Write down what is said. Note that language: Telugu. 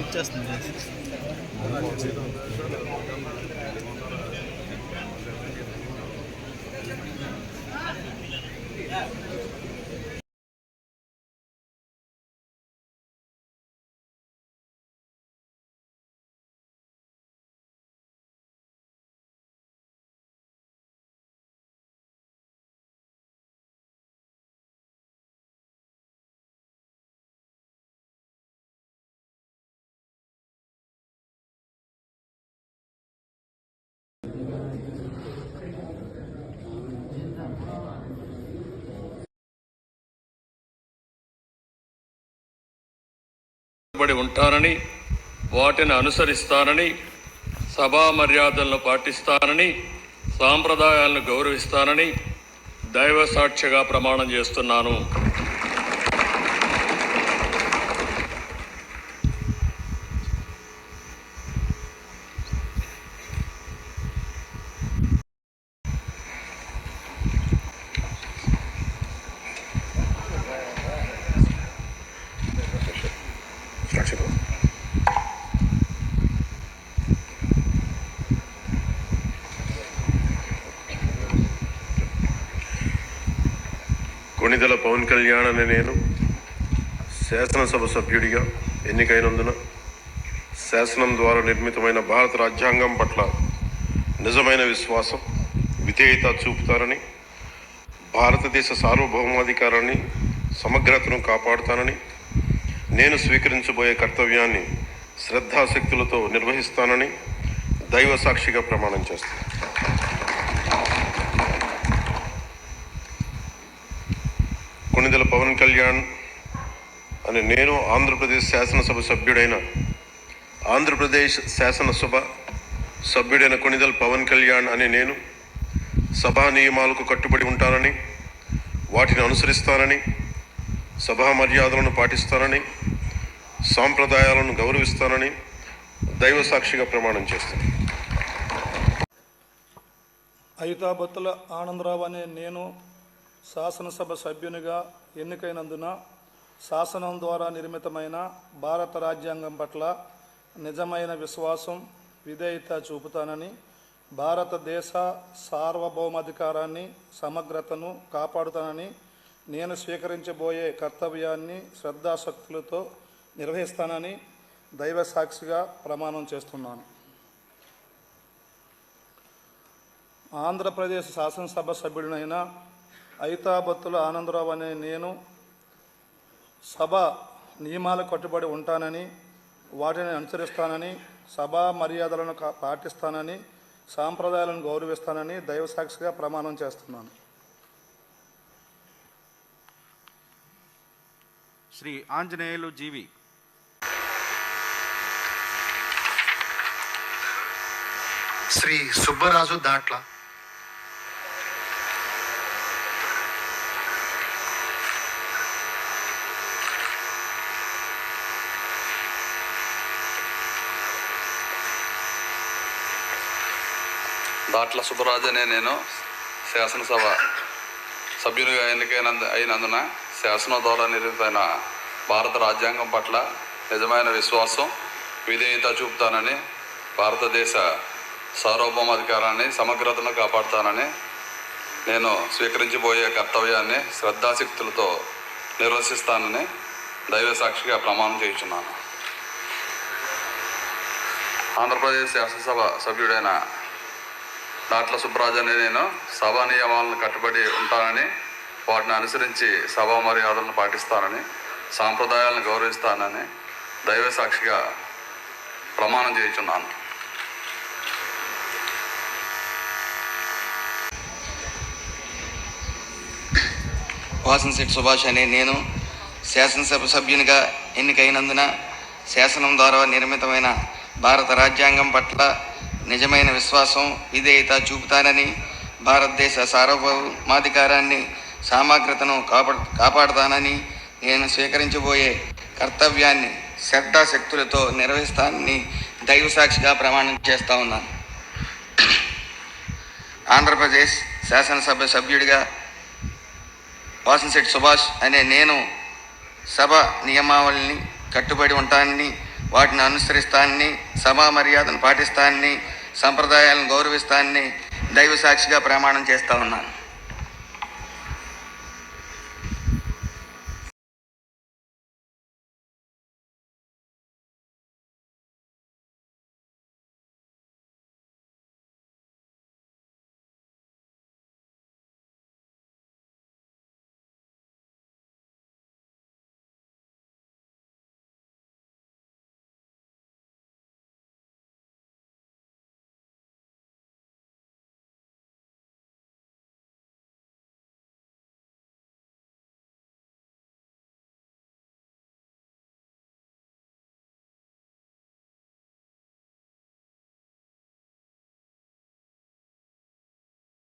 వచ్చేస్తుంది. ఉంటానని, వాటిని అనుసరిస్తానని, సభా మర్యాదలను పాటిస్తానని, సాంప్రదాయాలను గౌరవిస్తానని దైవ సాక్షిగా ప్రమాణం చేస్తున్నాను. కొణిదెల పవన్ కళ్యాణ్ అనే నేను శాసనసభ సభ్యుడిగా ఎన్నికైనందున శాసనం ద్వారా నిర్మితమైన భారత రాజ్యాంగం పట్ల నిజమైన విశ్వాసం, విధేయత చూపుతానని, భారతదేశ సార్వభౌమాధికారాన్ని, సమగ్రతను కాపాడుతానని, నేను స్వీకరించబోయే కర్తవ్యాన్ని శ్రద్ధాశక్తులతో నిర్వహిస్తానని దైవ సాక్షిగా ప్రమాణం చేస్తాను. కొణిదెల పవన్ కళ్యాణ్ అని నేను ఆంధ్రప్రదేశ్ శాసనసభ సభ్యుడైన కొణిదెల పవన్ కళ్యాణ్ అని నేను సభా నియమాలకు కట్టుబడి ఉంటానని, వాటిని అనుసరిస్తానని, సభా మర్యాదలను పాటిస్తానని, సాంప్రదాయాలను గౌరవిస్తానని దైవ సాక్షిగా ప్రమాణం చేస్తాను. ఐతాబత్తుల ఆనందరావు అనే నేను శాసనసభ సభ్యునిగా ఎన్నికైనందున శాసనం ద్వారా నిర్మితమైన భారత రాజ్యాంగం పట్ల నిజమైన విశ్వాసం, విధేయత చూపుతానని, భారతదేశ సార్వభౌమాధికారాన్ని, సమగ్రతను కాపాడుతానని, నేను స్వీకరించబోయే కర్తవ్యాన్ని శ్రద్ధాశక్తులతో నిర్వహిస్తానని దైవ సాక్షిగా ప్రమాణం చేస్తున్నాను. ఆంధ్రప్రదేశ్ శాసనసభ సభ్యుడినైన ఐతాబత్తుల ఆనందరావు అనే నేను సభ నియమాలకు కట్టుబడి ఉంటానని, వాటిని అనుసరిస్తానని, సభా మర్యాదలను పాటిస్తానని, సాంప్రదాయాలను గౌరవిస్తానని దైవ సాక్షిగా ప్రమాణం చేస్తున్నాను. శ్రీ ఆంజనేయులు జీవి. శ్రీ సుబ్బరాజు దాట్ల. దాట్ల సుబ్బరాజు అనే నేను శాసనసభ సభ్యునిగా అయినందున శాసనం ద్వారా నిర్మితమైన భారత రాజ్యాంగం పట్ల నిజమైన విశ్వాసం, విధేయత చూపుతానని, భారతదేశ సార్వభౌమాధికారాన్ని, సమగ్రతను కాపాడుతానని, నేను స్వీకరించబోయే కర్తవ్యాన్ని శ్రద్ధాశక్తులతో నిర్వహిస్తానని దైవ సాక్షిగా ప్రమాణం చేయుచున్నాను. ఆంధ్రప్రదేశ్ శాసనసభ సభ్యుడైన దాట్ల సుబ్బరాజు అనే నేను సభా నియమాలను కట్టుబడి ఉంటానని, వాటిని అనుసరించి సభా మర్యాదలను పాటిస్తానని, సాంప్రదాయాలను గౌరవిస్తానని దైవ సాక్షిగా ప్రమాణం చేయుచున్నాను. వాసనశెట్టి సుభాష్ అనే నేను శాసనసభ సభ్యునిగా ఎన్నికైనందున శాసనం ద్వారా నిర్మితమైన భారత రాజ్యాంగం పట్ల నిజమైన విశ్వాసం, విధేయత చూపుతానని, భారతదేశ సార్వభౌమాధికారాన్ని, సమగ్రతను కాపాడుతానని, నేను స్వీకరించబోయే కర్తవ్యాన్ని శ్రద్ధాశక్తులతో నిర్వహిస్తానని దైవ సాక్షిగా ప్రమాణం చేస్తా ఉన్నాను. ఆంధ్రప్రదేశ్ శాసనసభ సభ్యుడిగా వాసంశెట్టి సుభాష్ అనే నేను సభ నియమావళిని కట్టుబడి ఉంటానని, వాటిని అనుసరిస్తానని, సభా మర్యాదను పాటిస్తానని, సంప్రదాయాలను గౌరవిస్తానని దైవ సాక్షిగా ప్రమాణం చేస్తా ఉన్నాను.